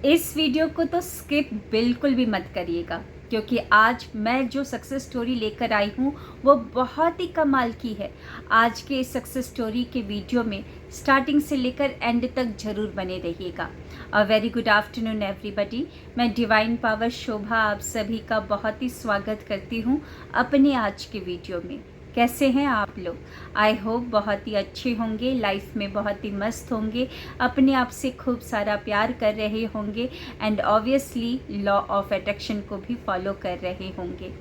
इस वीडियो को तो स्किप बिल्कुल भी मत करिएगा, क्योंकि आज मैं जो सक्सेस स्टोरी लेकर आई हूँ वो बहुत ही कमाल की है। आज के इस सक्सेस स्टोरी के वीडियो में स्टार्टिंग से लेकर एंड तक ज़रूर बने रहिएगा। A very good afternoon everybody. मैं डिवाइन पावर शोभा आप सभी का बहुत ही स्वागत करती हूँ अपने आज के वीडियो में। कैसे हैं आप लोग? आई होप बहुत ही अच्छे होंगे, लाइफ में बहुत ही मस्त होंगे, अपने आप से खूब सारा प्यार कर रहे होंगे and obviously law of attraction को भी फॉलो कर रहे होंगे।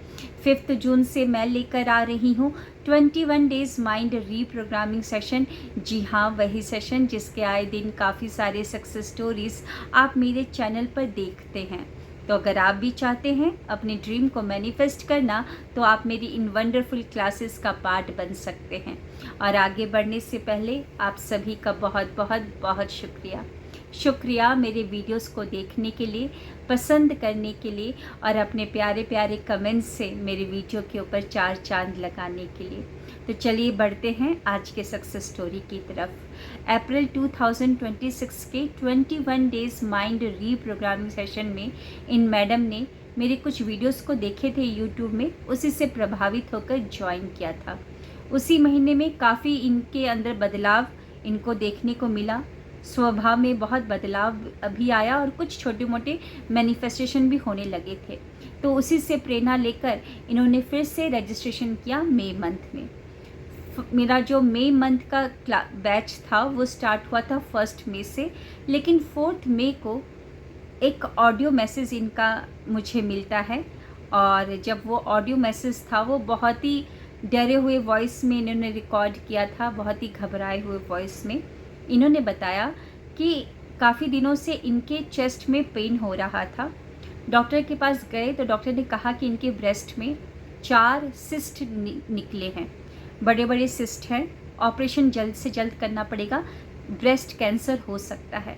5 जून से मैं लेकर आ रही हूँ 21 डेज़ माइंड रीप्रोग्रामिंग सेशन। जी हाँ, वही सेशन जिसके आए दिन काफ़ी सारे सक्सेस स्टोरीज़ आप मेरे चैनल पर देखते हैं। तो अगर आप भी चाहते हैं अपने ड्रीम को मैनिफेस्ट करना, तो आप मेरी इन वंडरफुल क्लासेस का पार्ट बन सकते हैं। और आगे बढ़ने से पहले आप सभी का बहुत बहुत बहुत शुक्रिया मेरे वीडियोस को देखने के लिए, पसंद करने के लिए और अपने प्यारे प्यारे कमेंट्स से मेरे वीडियो के ऊपर 4 चांद लगाने के लिए। तो चलिए बढ़ते हैं आज के सक्सेस स्टोरी की तरफ। अप्रैल 2026 के 21 डेज़ माइंड रीप्रोग्रामिंग सेशन में इन मैडम ने मेरे कुछ वीडियोस को देखे थे यूट्यूब में, उसी से प्रभावित होकर ज्वाइन किया था। उसी महीने में काफ़ी इनके अंदर बदलाव इनको देखने को मिला। स्वभाव में बहुत बदलाव अभी आया और कुछ छोटे मोटे मैनिफेस्टेशन भी होने लगे थे। तो उसी से प्रेरणा लेकर इन्होंने फिर से रजिस्ट्रेशन किया मई मंथ में। मेरा जो मई मंथ का बैच था वो स्टार्ट हुआ था 1 मई से, लेकिन 4 मई को एक ऑडियो मैसेज इनका मुझे मिलता है। और जब वो ऑडियो मैसेज था वो बहुत ही डरे हुए वॉइस में इन्होंने रिकॉर्ड किया था, बहुत ही घबराए हुए वॉइस में। इन्होंने बताया कि काफ़ी दिनों से इनके चेस्ट में पेन हो रहा था। डॉक्टर के पास गए तो डॉक्टर ने कहा कि इनके ब्रेस्ट में 4 सिस्ट निकले हैं, बड़े बड़े सिस्ट हैं, ऑपरेशन जल्द से जल्द करना पड़ेगा, ब्रेस्ट कैंसर हो सकता है।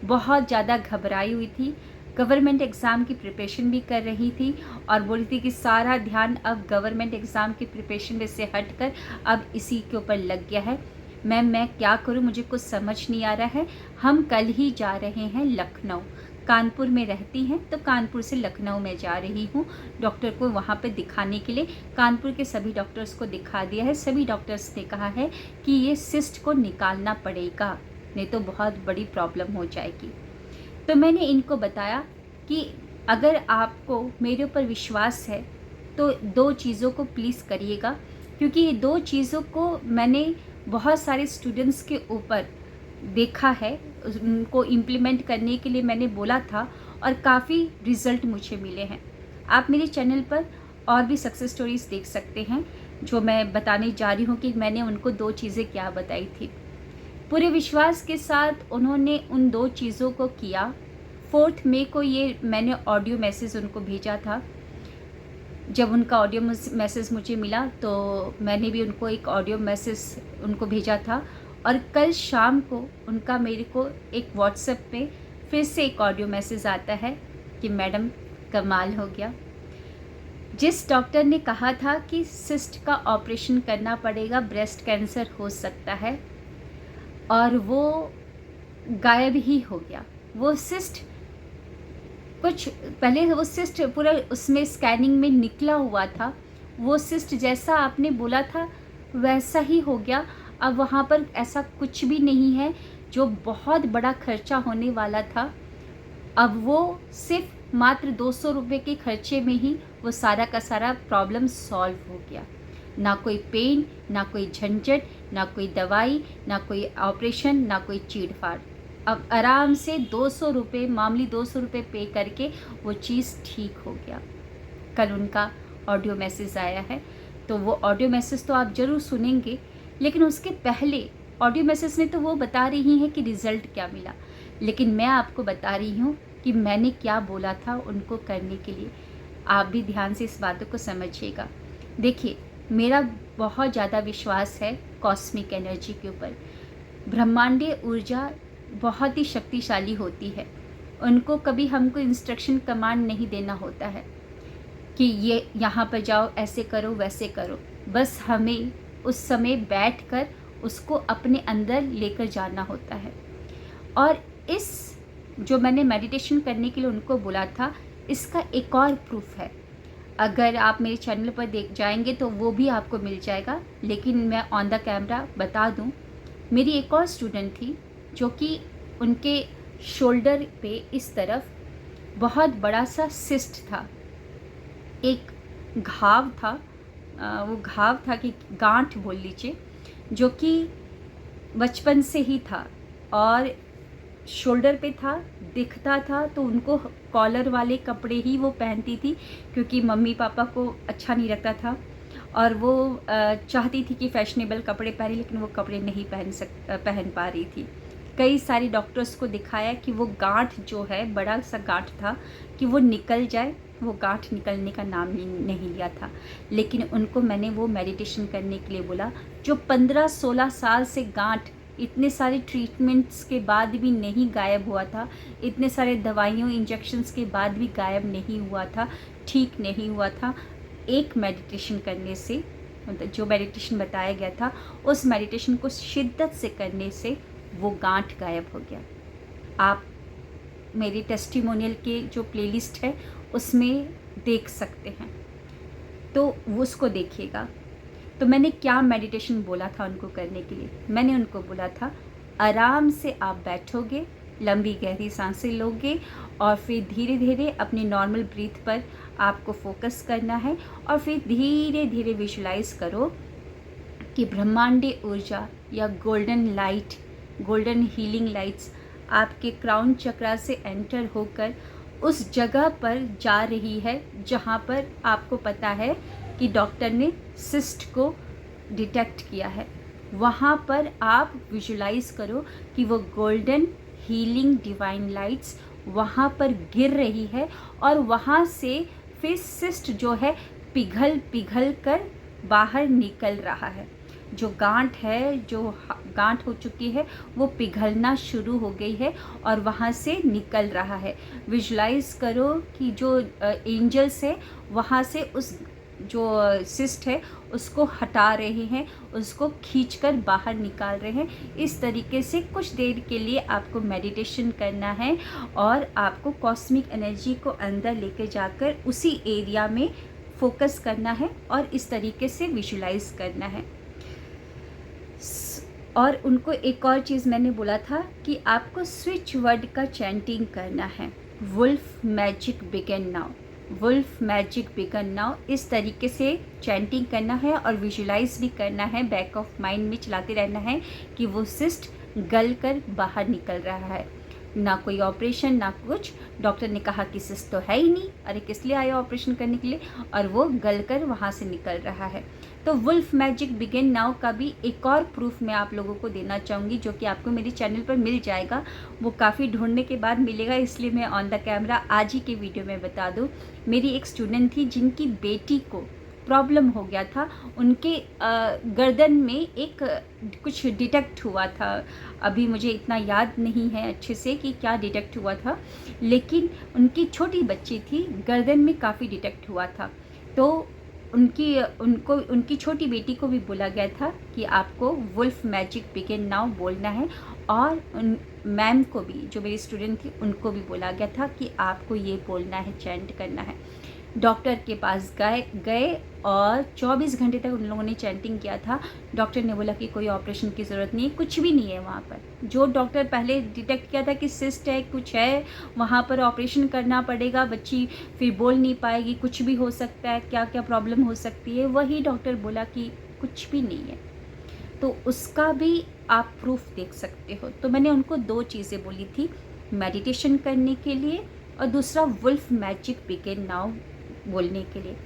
बहुत ज़्यादा घबराई हुई थी, गवर्नमेंट एग्ज़ाम की प्रिपरेशन भी कर रही थी और बोली थी कि सारा ध्यान अब गवर्नमेंट एग्ज़ाम की प्रिपरेशन में से हटकर अब इसी के ऊपर लग गया है। मैम मैं क्या करूं, मुझे कुछ समझ नहीं आ रहा है। हम कल ही जा रहे हैं लखनऊ, कानपुर में रहती हैं तो कानपुर से लखनऊ में जा रही हूँ डॉक्टर को वहाँ पे दिखाने के लिए। कानपुर के सभी डॉक्टर्स को दिखा दिया है, सभी डॉक्टर्स ने कहा है कि ये सिस्ट को निकालना पड़ेगा, नहीं तो बहुत बड़ी प्रॉब्लम हो जाएगी। तो मैंने इनको बताया कि अगर आपको मेरे ऊपर विश्वास है तो 2 चीज़ों को प्लीज़ करिएगा, क्योंकि ये 2 चीज़ों को मैंने बहुत सारे स्टूडेंट्स के ऊपर देखा है, उनको इम्प्लीमेंट करने के लिए मैंने बोला था और काफ़ी रिज़ल्ट मुझे मिले हैं। आप मेरे चैनल पर और भी सक्सेस स्टोरीज़ देख सकते हैं जो मैं बताने जा रही हूँ कि मैंने उनको 2 चीज़ें क्या बताई थी। पूरे विश्वास के साथ उन्होंने उन 2 चीज़ों को किया। 4 मई को ये मैंने ऑडियो मैसेज उनको भेजा था। जब उनका ऑडियो मैसेज मुझे मिला तो मैंने भी उनको एक ऑडियो मैसेज उनको भेजा था और कल शाम को उनका मेरे को एक व्हाट्सएप पे फिर से एक ऑडियो मैसेज आता है कि मैडम कमाल हो गया। जिस डॉक्टर ने कहा था कि सिस्ट का ऑपरेशन करना पड़ेगा, ब्रेस्ट कैंसर हो सकता है, और वो गायब ही हो गया। वो सिस्ट कुछ पहले वो सिस्ट पूरा उसमें स्कैनिंग में निकला हुआ था, वो सिस्ट जैसा आपने बोला था वैसा ही हो गया। अब वहाँ पर ऐसा कुछ भी नहीं है जो बहुत बड़ा खर्चा होने वाला था। अब वो सिर्फ मात्र 200 रुपये के खर्चे में ही वो सारा का सारा प्रॉब्लम सॉल्व हो गया। ना कोई पेन, ना कोई झंझट, ना कोई दवाई, ना कोई ऑपरेशन, ना कोई चीड़-फाड़। अब आराम से 200 रुपये, मामूली 200 रुपये पे करके वो चीज़ ठीक हो गया। कल उनका ऑडियो मैसेज आया है, तो वो ऑडियो मैसेज तो आप ज़रूर सुनेंगे, लेकिन उसके पहले ऑडियो मैसेज में तो वो बता रही हैं कि रिज़ल्ट क्या मिला, लेकिन मैं आपको बता रही हूँ कि मैंने क्या बोला था उनको करने के लिए। आप भी ध्यान से इस बातों को समझिएगा। देखिए, मेरा बहुत ज़्यादा विश्वास है कॉस्मिक एनर्जी के ऊपर। ब्रह्मांडीय ऊर्जा बहुत ही शक्तिशाली होती है। उनको कभी हमको इंस्ट्रक्शन कमांड नहीं देना होता है कि ये यहाँ पर जाओ, ऐसे करो, वैसे करो। बस हमें उस समय बैठकर उसको अपने अंदर लेकर जाना होता है। और इस जो मैंने मेडिटेशन करने के लिए उनको बोला था, इसका एक और प्रूफ है। अगर आप मेरे चैनल पर देख जाएंगे तो वो भी आपको मिल जाएगा, लेकिन मैं ऑन द कैमरा बता दूं, मेरी एक और स्टूडेंट थी जो कि उनके शोल्डर पे इस तरफ बहुत बड़ा सा सिस्ट था, एक घाव था। वो घाव था कि गांठ बोल लीजिए, जो कि बचपन से ही था और शोल्डर पे था, दिखता था। तो उनको कॉलर वाले कपड़े ही वो पहनती थी, क्योंकि मम्मी पापा को अच्छा नहीं लगता था और वो चाहती थी कि फैशनेबल कपड़े पहने, लेकिन वो कपड़े नहीं पहन पा रही थी। कई सारी डॉक्टर्स को दिखाया कि वो गांठ जो है, बड़ा सा गांठ था, कि वो निकल जाए। वो गांठ निकलने का नाम नहीं लिया था। लेकिन उनको मैंने वो मेडिटेशन करने के लिए बोला, जो 15-16 साल से गांठ इतने सारे ट्रीटमेंट्स के बाद भी नहीं गायब हुआ था, इतने सारे दवाइयों इंजेक्शन्स के बाद भी गायब नहीं हुआ था, ठीक नहीं हुआ था। एक मेडिटेशन करने से, मतलब जो मेडिटेशन बताया गया था, उस मेडिटेशन को शिद्दत से करने से वो गांठ गायब हो गया। आप मेरी टेस्टिमोनियल के जो प्लेलिस्ट है उसमें देख सकते हैं, तो वो उसको देखिएगा। तो मैंने क्या मेडिटेशन बोला था उनको करने के लिए? मैंने उनको बोला था, आराम से आप बैठोगे, लंबी गहरी सांसें लोगे और फिर धीरे धीरे अपनी नॉर्मल ब्रीथ पर आपको फोकस करना है और फिर धीरे धीरे विजुलाइज करो कि ब्रह्मांडीय ऊर्जा या golden light, golden healing lights आपके क्राउन चक्रा से एंटर होकर उस जगह पर जा रही है जहाँ पर आपको पता है कि डॉक्टर ने सिस्ट को डिटेक्ट किया है। वहाँ पर आप विजुलाइज करो कि वो गोल्डन हीलिंग डिवाइन लाइट्स वहाँ पर गिर रही है और वहाँ से फिर सिस्ट जो है पिघल पिघल कर बाहर निकल रहा है। जो गांठ है, जो गांठ हो चुकी है, वो पिघलना शुरू हो गई है और वहाँ से निकल रहा है। विजुलाइज करो कि जो एंजल्स है वहाँ से उस जो सिस्ट है उसको हटा रहे हैं, उसको खींचकर बाहर निकाल रहे हैं। इस तरीके से कुछ देर के लिए आपको मेडिटेशन करना है और आपको कॉस्मिक एनर्जी को अंदर लेके जाकर उसी एरिया में फोकस करना है और इस तरीके से विजुलाइज करना है। और उनको एक और चीज़ मैंने बोला था कि आपको स्विच वर्ड का चैंटिंग करना है, wolf magic begin now, wolf magic began now. इस तरीके से चैंटिंग करना है और विजुलाइज भी करना है, बैक ऑफ माइंड में चलाते रहना है कि वो सिस्ट गल कर बाहर निकल रहा है। ना कोई ऑपरेशन ना कुछ, डॉक्टर ने कहा कि सिस्ट तो है ही नहीं, अरे किस लिए आया ऑपरेशन करने के लिए, और वो गल कर वहाँ से निकल रहा है। तो वुल्फ मैजिक बिगिन नाउ का भी एक और प्रूफ मैं आप लोगों को देना चाहूँगी, जो कि आपको मेरे चैनल पर मिल जाएगा। वो काफ़ी ढूंढने के बाद मिलेगा, इसलिए मैं ऑन द कैमरा आज ही के वीडियो में बता दूँ। मेरी एक स्टूडेंट थी जिनकी बेटी को प्रॉब्लम हो गया था, उनके गर्दन में एक कुछ डिटेक्ट हुआ था। अभी मुझे इतना याद नहीं है अच्छे से कि क्या डिटेक्ट हुआ था, लेकिन उनकी छोटी बच्ची थी, गर्दन में काफ़ी डिटेक्ट हुआ था। तो उनकी छोटी बेटी को भी बोला गया था कि आपको वुल्फ मैजिक बिगिन नाउ बोलना है, और उन मैम को भी, जो मेरी स्टूडेंट थी, उनको भी बोला गया था कि आपको ये बोलना है, चैंट करना है। डॉक्टर के पास गए और 24 घंटे तक उन लोगों ने चैंटिंग किया था। डॉक्टर ने बोला कि कोई ऑपरेशन की ज़रूरत नहीं है, कुछ भी नहीं है वहाँ पर। जो डॉक्टर पहले डिटेक्ट किया था कि सिस्ट है, कुछ है, वहाँ पर ऑपरेशन करना पड़ेगा, बच्ची फिर बोल नहीं पाएगी, कुछ भी हो सकता है, क्या क्या प्रॉब्लम हो सकती है, वही डॉक्टर बोला कि कुछ भी नहीं है। तो उसका भी आप प्रूफ देख सकते हो। तो मैंने उनको 2 चीज़ें बोली थी, मेडिटेशन करने के लिए और दूसरा वुल्फ मैजिक बिगिन नाउ बोलने के लिए।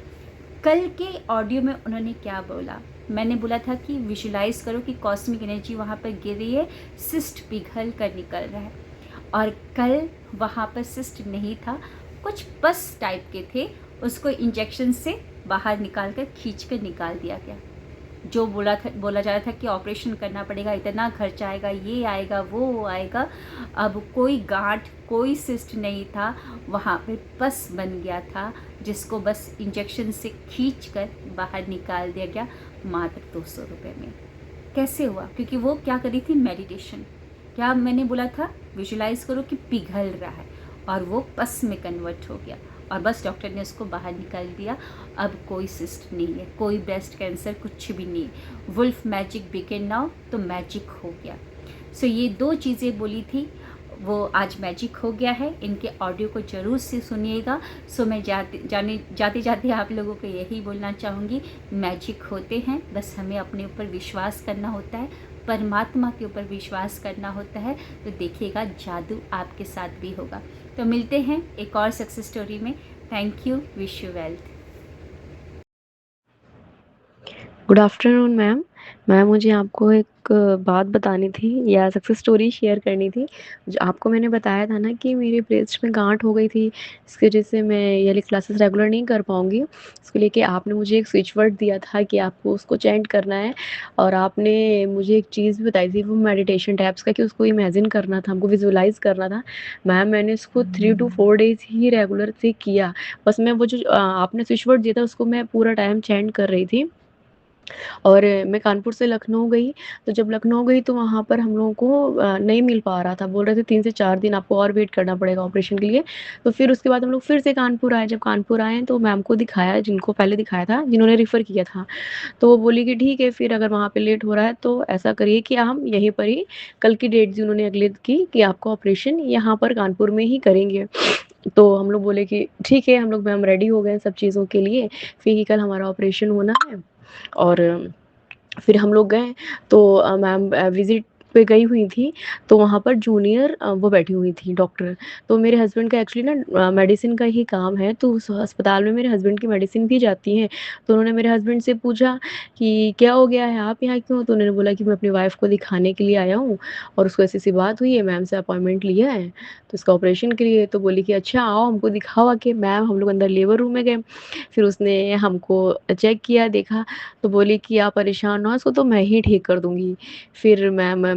कल के ऑडियो में उन्होंने क्या बोला? मैंने बोला था कि विजुलाइज करो कि कॉस्मिक एनर्जी वहाँ पर गिर रही है, सिस्ट पिघल कर निकल रहा है। और कल वहाँ पर सिस्ट नहीं था, कुछ पस टाइप के थे, उसको इंजेक्शन से बाहर निकाल कर खींच कर निकाल दिया गया। जो बोला जा रहा था कि ऑपरेशन करना पड़ेगा, इतना खर्चा आएगा, ये आएगा, वो आएगा, अब कोई गांठ, कोई सिस्ट नहीं था, वहाँ पे पस बन गया था, जिसको बस इंजेक्शन से खींचकर बाहर निकाल दिया गया, मात्र 200 रुपये में। कैसे हुआ? क्योंकि वो क्या करी थी, मेडिटेशन। क्या मैंने बोला था विजुलाइज़ करो कि पिघल रहा है और वो पस में कन्वर्ट हो गया और बस डॉक्टर ने उसको बाहर निकाल दिया। अब कोई सिस्ट नहीं है, कोई ब्रेस्ट कैंसर कुछ भी नहीं है। वुल्फ मैजिक बिगिन नाउ, तो मैजिक हो गया। सो ये 2 चीज़ें बोली थी, वो आज मैजिक हो गया है। इनके ऑडियो को ज़रूर से सुनिएगा। सो मैं जाते जाते आप लोगों को यही बोलना चाहूँगी, मैजिक होते हैं, बस हमें अपने ऊपर विश्वास करना होता है, परमात्मा के ऊपर विश्वास करना होता है, तो देखिएगा जादू आपके साथ भी होगा। तो मिलते हैं एक और सक्सेस स्टोरी में। Thank you, wish you wealth. Good afternoon ma'am. Ma'am मुझे आपको एक बात बतानी थी या सक्सेस स्टोरी शेयर करनी थी। जो आपको मैंने बताया था ना कि मेरे ब्रेस्ट में गाँठ हो गई थी, इसकी वजह से मैं ये वाली क्लासेस रेगुलर नहीं कर पाऊँगी। इसको लेके आपने मुझे एक स्विच वर्ड दिया था कि आपको उसको चेंट करना है और आपने मुझे एक चीज़ भी बताई थी वो मेडिटेशन टैप्स का कि उसको इमेजिन करना था, हमको विजुअलाइज़ करना था। मैम मैंने इसको 3 टू 4 डेज़ ही रेगुलर से किया। बस मैं वो जो आपने स्विच वर्ड दिया था उसको मैं पूरा टाइम चेंट कर रही थी। और मैं कानपुर से लखनऊ गई, तो जब लखनऊ गई तो वहाँ पर हम लोगों को नहीं मिल पा रहा था, बोल रहे थे 3 से 4 दिन आपको और वेट करना पड़ेगा ऑपरेशन के लिए। तो फिर उसके बाद हम लोग फिर से कानपुर आए, जब कानपुर आए तो मैम को दिखाया, जिनको पहले दिखाया था, जिन्होंने रेफ़र किया था। तो वो बोली कि ठीक है फिर अगर वहाँ पे लेट हो रहा है तो ऐसा करिए कि हम यहीं पर ही, कल की डेट दी उन्होंने अगले की कि आपका ऑपरेशन यहाँ पर कानपुर में ही करेंगे। तो हम लोग बोले कि ठीक है, हम लोग मैम रेडी हो गए सब चीज़ों के लिए, फिर कि कल हमारा ऑपरेशन होना है। और फिर हम लोग गए तो मैम विज़िट पे गई हुई थी, तो वहाँ पर जूनियर वो बैठी हुई थी डॉक्टर। तो मेरे हस्बैंड का एक्चुअली ना मेडिसिन का ही काम है, तो उस अस्पताल में मेरे हस्बैंड की मेडिसिन भी जाती हैं। तो उन्होंने मेरे हस्बैंड से पूछा कि क्या हो गया है, आप यहाँ क्यों हो? तो उन्होंने बोला कि मैं अपनी वाइफ़ को दिखाने के लिए आया हूँ और उसको ऐसी-ऐसी बात हुई है, मैम से अपॉइंटमेंट लिया है, तो इसका ऑपरेशन के लिए। तो बोली कि अच्छा आओ हमको दिखाओ आके। मैम हम लोग अंदर लेबर रूम में गए, फिर उसने हमको चेक किया, देखा, तो बोली कि आप परेशान ना हो, इसको तो मैं ही ठीक कर दूँगी। फिर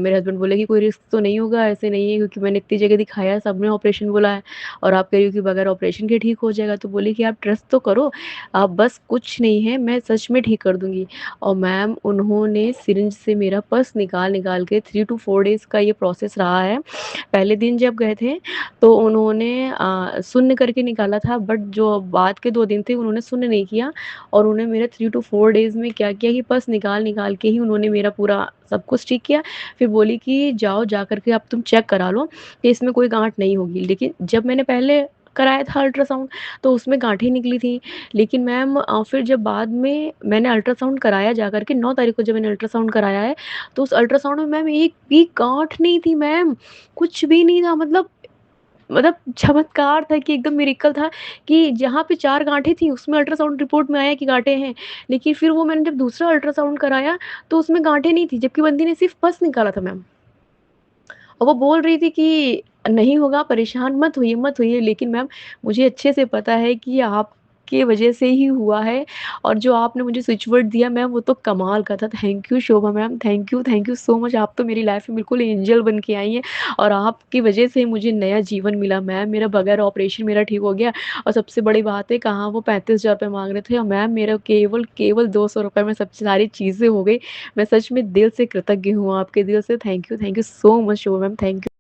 मेरे हस्बैंड बोले कि कोई रिस्क तो नहीं होगा? ऐसे नहीं है क्योंकि मैंने इतनी जगह दिखाया, सबने ऑपरेशन बोला है और आप कह रही हो कि बगैर ऑपरेशन के ठीक हो जाएगा। तो बोली कि आप ट्रस्ट तो करो, आप बस कुछ नहीं है, मैं सच में ठीक कर दूँगी। और मैम उन्होंने सिरिंज से मेरा पस निकाल-निकाल के 3 टू 4 डेज़ का ये प्रोसेस रहा है। पहले दिन जब गए थे तो उन्होंने शून्य करके निकाला था, बट जो बाद के 2 दिन थे उन्होंने शून्य नहीं किया और उन्होंने मेरा 3 टू 4 डेज़ में क्या किया कि बस निकाल-निकाल के ही उन्होंने मेरा पूरा सब कुछ ठीक किया। फिर बोली कि जाओ जा कर के अब तुम चेक करा लो कि इसमें कोई गाँठ नहीं होगी। लेकिन जब मैंने पहले कराया था अल्ट्रासाउंड तो उसमें गाँठें निकली थी। लेकिन मैम फिर जब बाद में मैंने अल्ट्रासाउंड कराया जा कर के 9 तारीख को जब मैंने अल्ट्रासाउंड कराया है, तो उस अल्ट्रासाउंड में मैम एक भी गाँठ नहीं थी मैम, कुछ भी नहीं था। मतलब चमत्कार था कि एकदम मिरेकल था कि जहाँ पे 4 गाँठें थी उसमें अल्ट्रासाउंड रिपोर्ट में आया कि गाँठें हैं। लेकिन फिर वो मैंने जब दूसरा अल्ट्रासाउंड कराया तो उसमें गाँठें नहीं थी, जबकि बंदी ने सिर्फ़ पस निकाला था मैम। और वो बोल रही थी कि नहीं होगा, परेशान मत होइए। लेकिन मैम मुझे अच्छे से पता है कि आपकी वज़ह से ही हुआ है और जो आपने मुझे स्विच वर्ड दिया मैम वो तो कमाल का था। Thank you Shobha ma'am, thank you so much. आप तो मेरी लाइफ़ में बिल्कुल एंजल बन के आई हैं और आपकी वज़ह से मुझे नया जीवन मिला मैम। मेरा बगैर ऑपरेशन मेरा ठीक हो गया और सबसे बड़ी बात है कहाँ वो 35,000 रुपए माँग रहे थे और मैम मेरा केवल 200 रुपए में सब सारी चीज़ें हो गई। मैं सच में दिल से कृतज्ञ हूँ आपके, दिल से thank you so much Shobha ma'am, thank you.